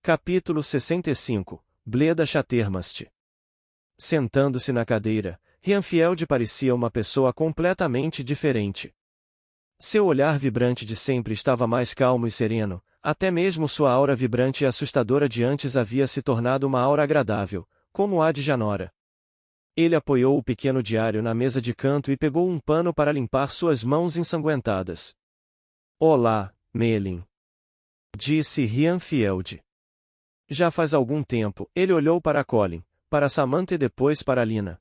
Capítulo 65. Bleda Chattermast. Sentando-se na cadeira, Rianfield parecia uma pessoa completamente diferente. Seu olhar vibrante de sempre estava mais calmo e sereno, até mesmo sua aura vibrante e assustadora de antes havia se tornado uma aura agradável, como a de Janora. Ele apoiou o pequeno diário na mesa de canto e pegou um pano para limpar suas mãos ensanguentadas. Olá, Melin, disse Rianfield. Já faz algum tempo, ele olhou para Colin, para Samantha e depois para Lina.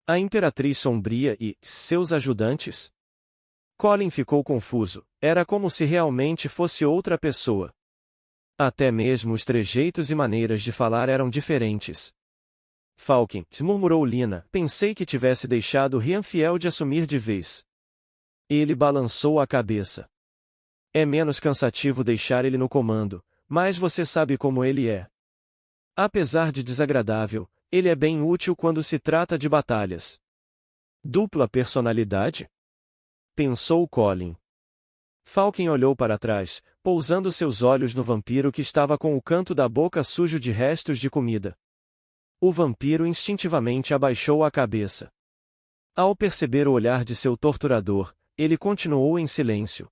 A Imperatriz Sombria e seus ajudantes? Colin ficou confuso, era como se realmente fosse outra pessoa. Até mesmo os trejeitos e maneiras de falar eram diferentes. Falken, murmurou Lina, pensei que tivesse deixado Rianfield assumir de vez. Ele balançou a cabeça. É menos cansativo deixar ele no comando, mas você sabe como ele é. Apesar de desagradável, ele é bem útil quando se trata de batalhas. Dupla personalidade? Pensou Colin. Falken olhou para trás, pousando seus olhos no vampiro que estava com o canto da boca sujo de restos de comida. O vampiro instintivamente abaixou a cabeça. Ao perceber o olhar de seu torturador, ele continuou em silêncio.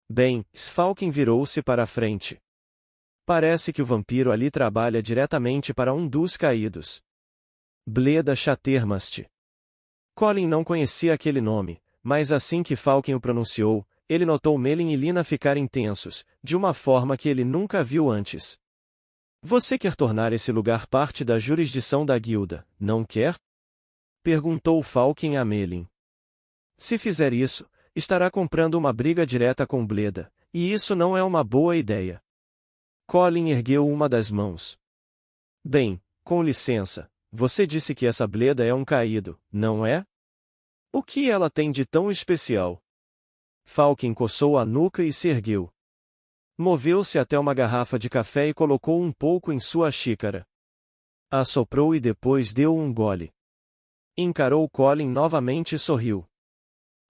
Bem, Falken virou-se para a frente. Parece que o vampiro ali trabalha diretamente para um dos caídos. Bleda Chattermast. Colin não conhecia aquele nome, mas assim que Falken o pronunciou, ele notou Melin e Lina ficarem tensos, de uma forma que ele nunca viu antes. Você quer tornar esse lugar parte da jurisdição da guilda, não quer? Perguntou Falken a Melin. Se fizer isso, estará comprando uma briga direta com Bleda, e isso não é uma boa ideia. Colin ergueu uma das mãos. Bem, com licença, você disse que essa Bleda é um caído, não é? O que ela tem de tão especial? Falken coçou a nuca e se ergueu. Moveu-se até uma garrafa de café e colocou um pouco em sua xícara. Assoprou e depois deu um gole. Encarou Colin novamente e sorriu.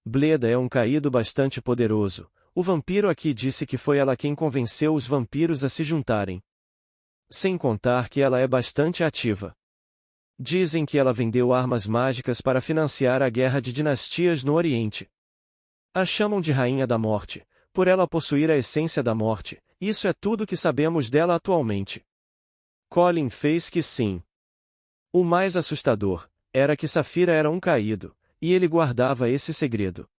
Bleda é um caído bastante poderoso. O vampiro aqui disse que foi ela quem convenceu os vampiros a se juntarem. Sem contar que ela é bastante ativa. Dizem que ela vendeu armas mágicas para financiar a guerra de dinastias no Oriente. A chamam de Rainha da Morte, por ela possuir a essência da morte, isso é tudo que sabemos dela atualmente. Colin fez que sim. O mais assustador era que Saphira era um caído, e ele guardava esse segredo.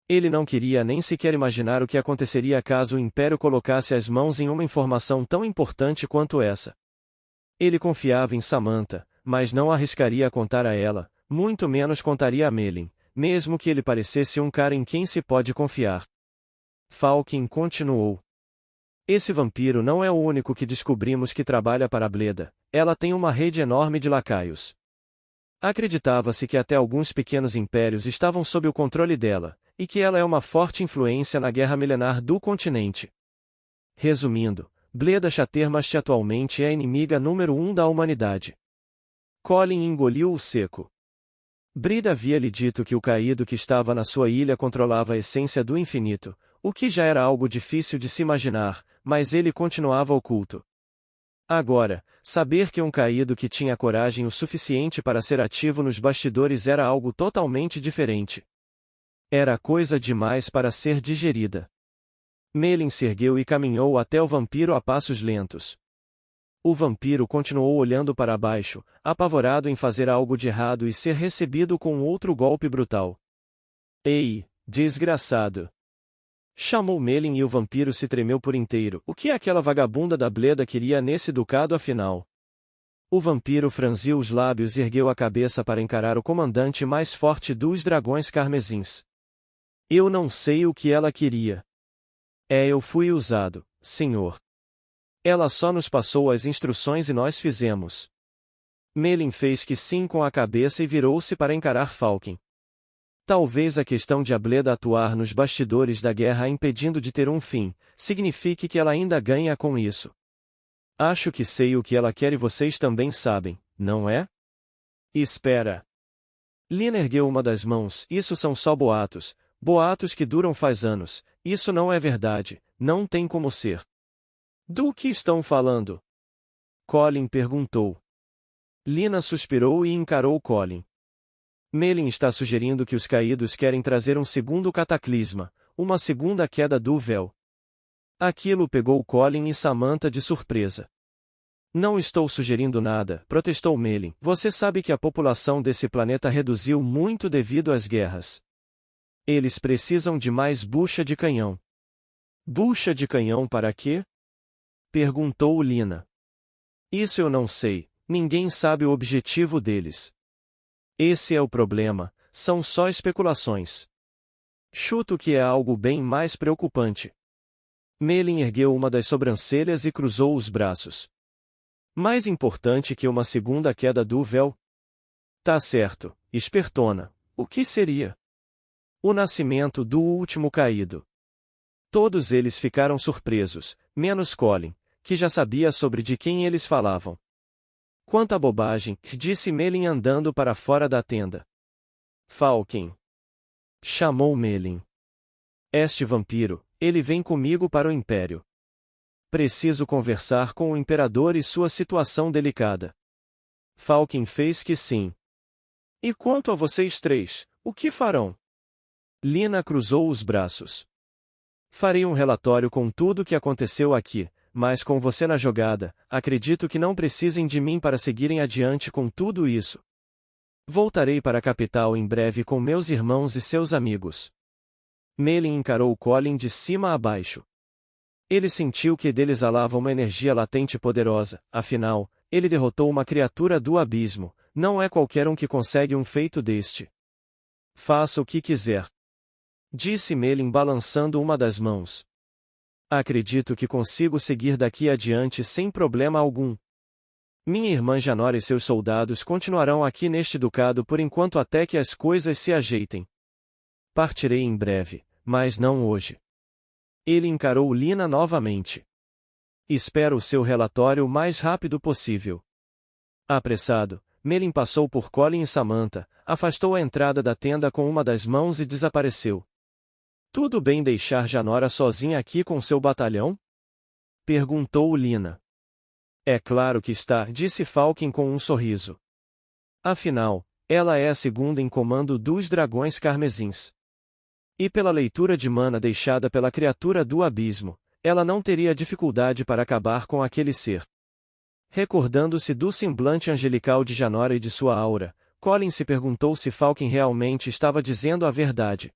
Ele não queria nem sequer imaginar o que aconteceria caso o Império colocasse as mãos em uma informação tão importante quanto essa. Ele confiava em Samantha, mas não arriscaria contar a ela, muito menos contaria a Melin, mesmo que ele parecesse um cara em quem se pode confiar. Falken continuou. Esse vampiro não é o único que descobrimos que trabalha para Bleda, ela tem uma rede enorme de lacaios. Acreditava-se que até alguns pequenos impérios estavam sob o controle dela, e que ela é uma forte influência na guerra milenar do continente. Resumindo, Bleda Chattermast atualmente é a inimiga número 1 da humanidade. Colin engoliu o seco. Brida havia lhe dito que o caído que estava na sua ilha controlava a essência do infinito, o que já era algo difícil de se imaginar, mas ele continuava oculto. Agora, saber que um caído que tinha coragem o suficiente para ser ativo nos bastidores era algo totalmente diferente. Era coisa demais para ser digerida. Melin se ergueu e caminhou até o vampiro a passos lentos. O vampiro continuou olhando para baixo, apavorado em fazer algo de errado e ser recebido com outro golpe brutal. Ei, desgraçado! Chamou Melin e o vampiro se tremeu por inteiro. O que aquela vagabunda da Bleda queria nesse ducado afinal? O vampiro franziu os lábios e ergueu a cabeça para encarar o comandante mais forte dos dragões carmesins. Eu não sei o que ela queria. Eu fui usado, senhor. Ela só nos passou as instruções e nós fizemos. Melin fez que sim com a cabeça e virou-se para encarar Falken. Talvez a questão de a Bleda atuar nos bastidores da guerra a impedindo de ter um fim, signifique que ela ainda ganha com isso. Acho que sei o que ela quer e vocês também sabem, não é? Espera. Lina ergueu uma das mãos. Isso são só boatos, boatos que duram faz anos, isso não é verdade, não tem como ser. Do que estão falando? Colin perguntou. Lina suspirou e encarou Colin. Melin está sugerindo que os caídos querem trazer um segundo cataclisma, uma segunda queda do véu. Aquilo pegou Colin e Samantha de surpresa. Não estou sugerindo nada, protestou Melin. Você sabe que a população desse planeta reduziu muito devido às guerras. Eles precisam de mais bucha de canhão. Bucha de canhão para quê? Perguntou Lina. Isso eu não sei, ninguém sabe o objetivo deles. Esse é o problema, são só especulações. Chuto que é algo bem mais preocupante. Melin ergueu uma das sobrancelhas e cruzou os braços. Mais importante que uma segunda queda do véu? Tá certo, espertona. O que seria? O nascimento do último caído. Todos eles ficaram surpresos, menos Colin, que já sabia sobre de quem eles falavam. Quanta bobagem, disse Melin andando para fora da tenda. Falken. Chamou Melin. Este vampiro, ele vem comigo para o Império. Preciso conversar com o Imperador e sua situação delicada. Falken fez que sim. E quanto a vocês três, o que farão? Lina cruzou os braços. Farei um relatório com tudo o que aconteceu aqui, mas com você na jogada, acredito que não precisem de mim para seguirem adiante com tudo isso. Voltarei para a capital em breve com meus irmãos e seus amigos. Melin encarou Colin de cima a baixo. Ele sentiu que dele exalava uma energia latente poderosa, afinal, ele derrotou uma criatura do abismo, não é qualquer um que consegue um feito deste. Faça o que quiser. Disse Melin balançando uma das mãos. Acredito que consigo seguir daqui adiante sem problema algum. Minha irmã Janora e seus soldados continuarão aqui neste ducado por enquanto até que as coisas se ajeitem. Partirei em breve, mas não hoje. Ele encarou Lina novamente. Espero o seu relatório o mais rápido possível. Apressado, Melin passou por Colin e Samantha, afastou a entrada da tenda com uma das mãos e desapareceu. Tudo bem deixar Janora sozinha aqui com seu batalhão? Perguntou Lina. É claro que está, disse Falken com um sorriso. Afinal, ela é a segunda em comando dos dragões carmesins. E pela leitura de mana deixada pela criatura do abismo, ela não teria dificuldade para acabar com aquele ser. Recordando-se do semblante angelical de Janora e de sua aura, Colin se perguntou se Falken realmente estava dizendo a verdade.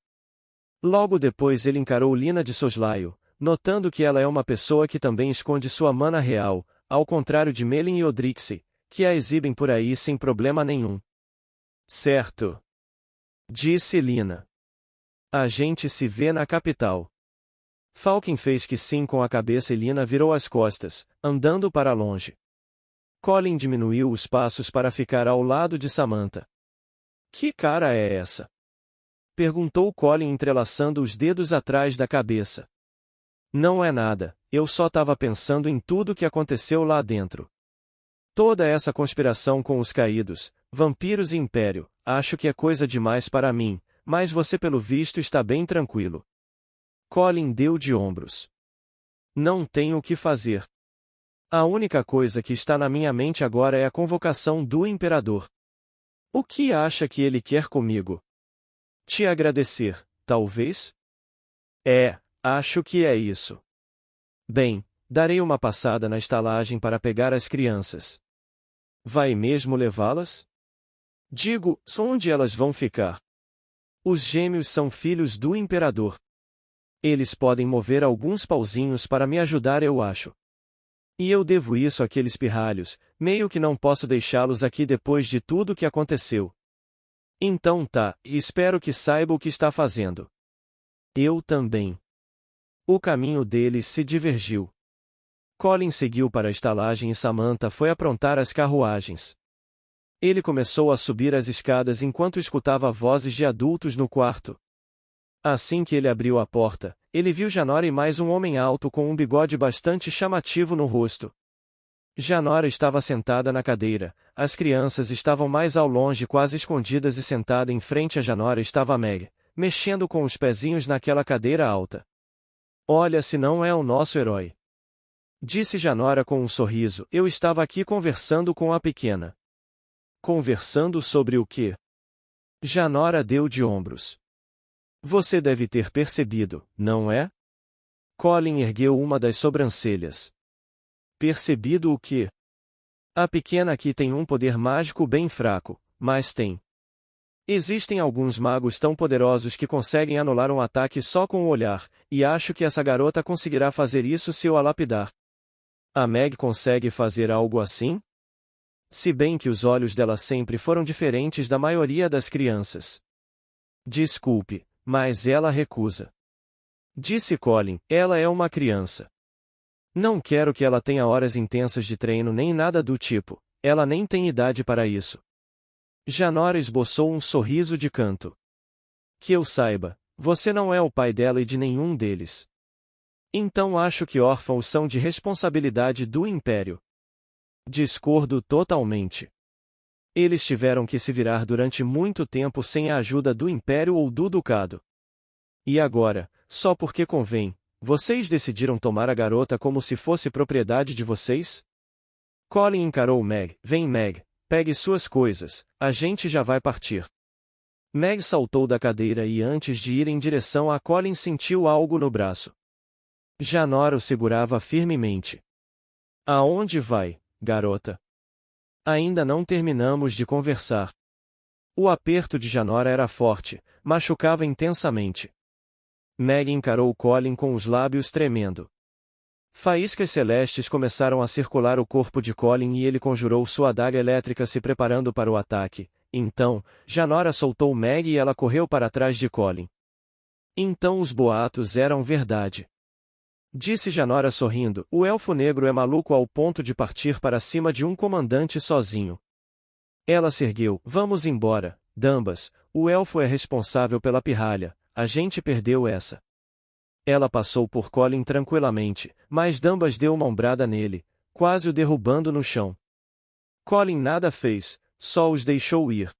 Logo depois ele encarou Lina de soslaio, notando que ela é uma pessoa que também esconde sua mana real, ao contrário de Melin e Odrixie, que a exibem por aí sem problema nenhum. Certo. Disse Lina. A gente se vê na capital. Falken fez que sim com a cabeça e Lina virou as costas, andando para longe. Colin diminuiu os passos para ficar ao lado de Samantha. Que cara é essa? Perguntou Colin entrelaçando os dedos atrás da cabeça. Não é nada, eu só tava pensando em tudo que aconteceu lá dentro. Toda essa conspiração com os caídos, vampiros e império, acho que é coisa demais para mim, mas você pelo visto está bem tranquilo. Colin deu de ombros. Não tenho o que fazer. A única coisa que está na minha mente agora é a convocação do Imperador. O que acha que ele quer comigo? Te agradecer, talvez? Acho que é isso. Bem, darei uma passada na estalagem para pegar as crianças. Vai mesmo levá-las? Digo, onde elas vão ficar? Os gêmeos são filhos do Imperador. Eles podem mover alguns pauzinhos para me ajudar, eu acho. E eu devo isso àqueles pirralhos, meio que não posso deixá-los aqui depois de tudo que aconteceu. Então tá, e espero que saiba o que está fazendo. Eu também. O caminho deles se divergiu. Colin seguiu para a estalagem e Samantha foi aprontar as carruagens. Ele começou a subir as escadas enquanto escutava vozes de adultos no quarto. Assim que ele abriu a porta, ele viu Janora e mais um homem alto com um bigode bastante chamativo no rosto. Janora estava sentada na cadeira, as crianças estavam mais ao longe quase escondidas e sentada em frente a Janora estava Meg, mexendo com os pezinhos naquela cadeira alta. Olha se não é o nosso herói. Disse Janora com um sorriso, eu estava aqui conversando com a pequena. Conversando sobre o quê? Janora deu de ombros. Você deve ter percebido, não é? Colin ergueu uma das sobrancelhas. Percebido o quê? A pequena aqui tem um poder mágico bem fraco, mas tem. Existem alguns magos tão poderosos que conseguem anular um ataque só com o olhar, e acho que essa garota conseguirá fazer isso se eu a lapidar. A Meg consegue fazer algo assim? Se bem que os olhos dela sempre foram diferentes da maioria das crianças. Desculpe, mas ela recusa. Disse Colin, ela é uma criança. Não quero que ela tenha horas intensas de treino nem nada do tipo, ela nem tem idade para isso. Janora esboçou um sorriso de canto. Que eu saiba, você não é o pai dela e de nenhum deles. Então acho que órfãos são de responsabilidade do Império. Discordo totalmente. Eles tiveram que se virar durante muito tempo sem a ajuda do Império ou do Ducado. E agora, só porque convém, vocês decidiram tomar a garota como se fosse propriedade de vocês? Colin encarou Meg. Vem Meg, pegue suas coisas, a gente já vai partir. Meg saltou da cadeira e antes de ir em direção a Colin sentiu algo no braço. Janora o segurava firmemente. Aonde vai, garota? Ainda não terminamos de conversar. O aperto de Janora era forte, machucava intensamente. Meg encarou Colin com os lábios tremendo. Faíscas celestes começaram a circular o corpo de Colin e ele conjurou sua adaga elétrica se preparando para o ataque. Então, Janora soltou Meg e ela correu para trás de Colin. Então os boatos eram verdade. Disse Janora sorrindo, o elfo negro é maluco ao ponto de partir para cima de um comandante sozinho. Ela se ergueu, vamos embora, Dambas, o elfo é responsável pela pirralha, a gente perdeu essa. Ela passou por Colin tranquilamente, mas Dambas deu uma ombrada nele, quase o derrubando no chão. Colin nada fez, só os deixou ir.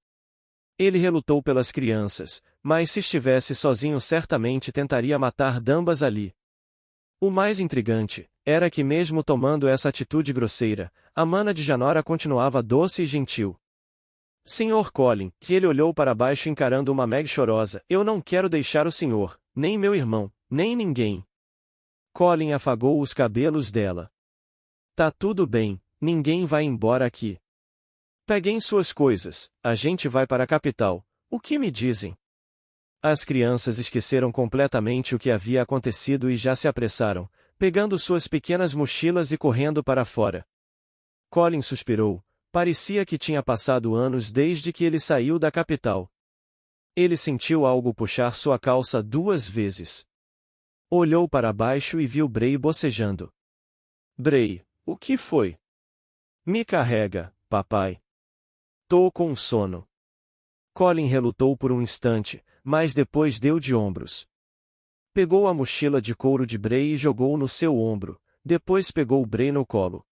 Ele relutou pelas crianças, mas se estivesse sozinho certamente tentaria matar Dambas ali. O mais intrigante era que mesmo tomando essa atitude grosseira, a mana de Janora continuava doce e gentil. Senhor Colin, que ele olhou para baixo encarando uma Meg chorosa, eu não quero deixar o senhor, nem meu irmão, nem ninguém. Colin afagou os cabelos dela. Tá tudo bem, ninguém vai embora aqui. Peguem suas coisas, a gente vai para a capital, o que me dizem? As crianças esqueceram completamente o que havia acontecido e já se apressaram, pegando suas pequenas mochilas e correndo para fora. Colin suspirou, parecia que tinha passado anos desde que ele saiu da capital. Ele sentiu algo puxar sua calça 2 vezes. Olhou para baixo e viu Bray bocejando. Bray, o que foi? Me carrega, papai. Tô com sono. Colin relutou por um instante, mas depois deu de ombros. Pegou a mochila de couro de Bray e jogou no seu ombro, depois pegou Bray no colo.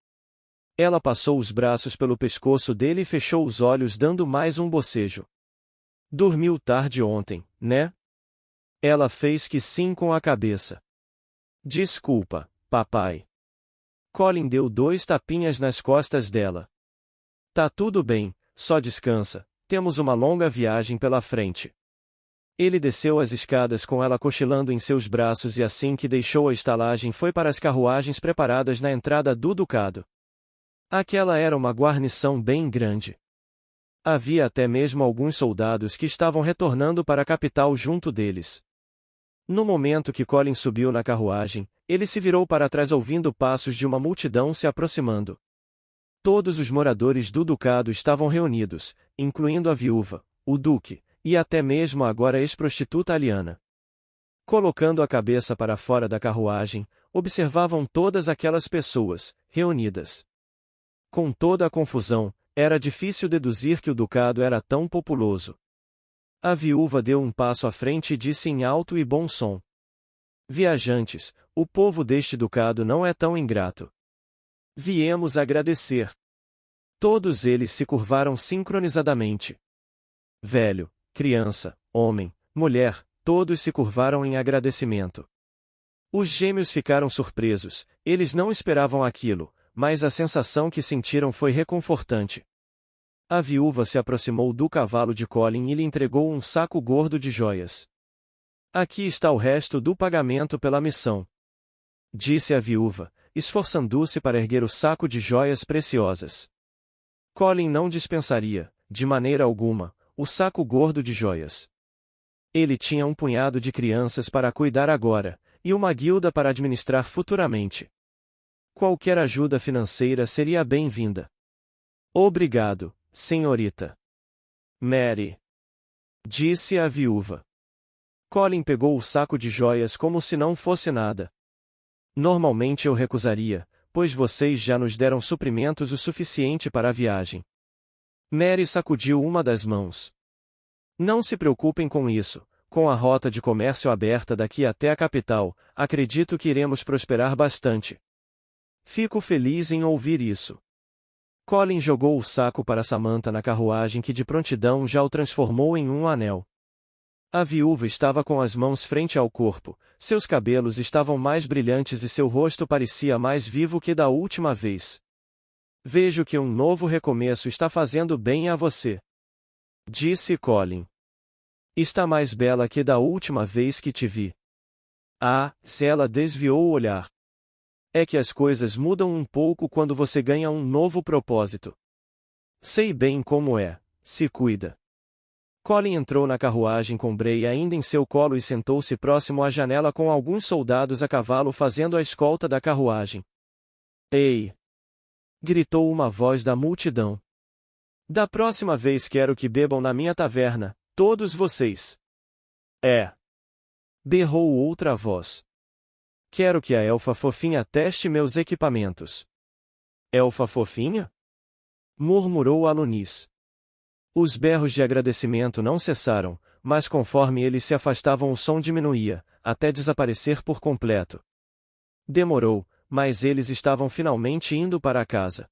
Ela passou os braços pelo pescoço dele e fechou os olhos dando mais um bocejo. Dormiu tarde ontem, né? Ela fez que sim com a cabeça. Desculpa, papai. Colin deu 2 tapinhas nas costas dela. Tá tudo bem, só descansa, temos uma longa viagem pela frente. Ele desceu as escadas com ela cochilando em seus braços e assim que deixou a estalagem foi para as carruagens preparadas na entrada do ducado. Aquela era uma guarnição bem grande. Havia até mesmo alguns soldados que estavam retornando para a capital junto deles. No momento que Colin subiu na carruagem, ele se virou para trás ouvindo passos de uma multidão se aproximando. Todos os moradores do ducado estavam reunidos, incluindo a viúva, o duque, e até mesmo a agora ex-prostituta Aliana. Colocando a cabeça para fora da carruagem, observavam todas aquelas pessoas, reunidas. Com toda a confusão, era difícil deduzir que o ducado era tão populoso. A viúva deu um passo à frente e disse em alto e bom som: Viajantes, o povo deste ducado não é tão ingrato. Viemos agradecer. Todos eles se curvaram sincronizadamente. Velho, criança, homem, mulher, todos se curvaram em agradecimento. Os gêmeos ficaram surpresos, eles não esperavam aquilo, mas a sensação que sentiram foi reconfortante. A viúva se aproximou do cavalo de Colin e lhe entregou um saco gordo de joias. Aqui está o resto do pagamento pela missão, disse a viúva, esforçando-se para erguer o saco de joias preciosas. Colin não dispensaria, de maneira alguma, o saco gordo de joias. Ele tinha um punhado de crianças para cuidar agora, e uma guilda para administrar futuramente. Qualquer ajuda financeira seria bem-vinda. Obrigado, senhorita Mary, disse a viúva. Colin pegou o saco de joias como se não fosse nada. Normalmente eu recusaria, pois vocês já nos deram suprimentos o suficiente para a viagem. Mary sacudiu uma das mãos. Não se preocupem com isso, com a rota de comércio aberta daqui até a capital, acredito que iremos prosperar bastante. Fico feliz em ouvir isso. Colin jogou o saco para Samantha na carruagem que de prontidão já o transformou em um anel. A viúva estava com as mãos frente ao corpo, seus cabelos estavam mais brilhantes e seu rosto parecia mais vivo que da última vez. Vejo que um novo recomeço está fazendo bem a você, disse Colin. Está mais bela que da última vez que te vi. Ah, se ela desviou o olhar. É que as coisas mudam um pouco quando você ganha um novo propósito. Sei bem como é, se cuida. Colin entrou na carruagem com Bray ainda em seu colo e sentou-se próximo à janela com alguns soldados a cavalo fazendo a escolta da carruagem. Ei! Gritou uma voz da multidão. Da próxima vez quero que bebam na minha taverna, todos vocês. É! Berrou outra voz. Quero que a elfa fofinha teste meus equipamentos. Elfa fofinha? Murmurou Alunis. Os berros de agradecimento não cessaram, mas conforme eles se afastavam o som diminuía, até desaparecer por completo. Demorou, mas eles estavam finalmente indo para a casa.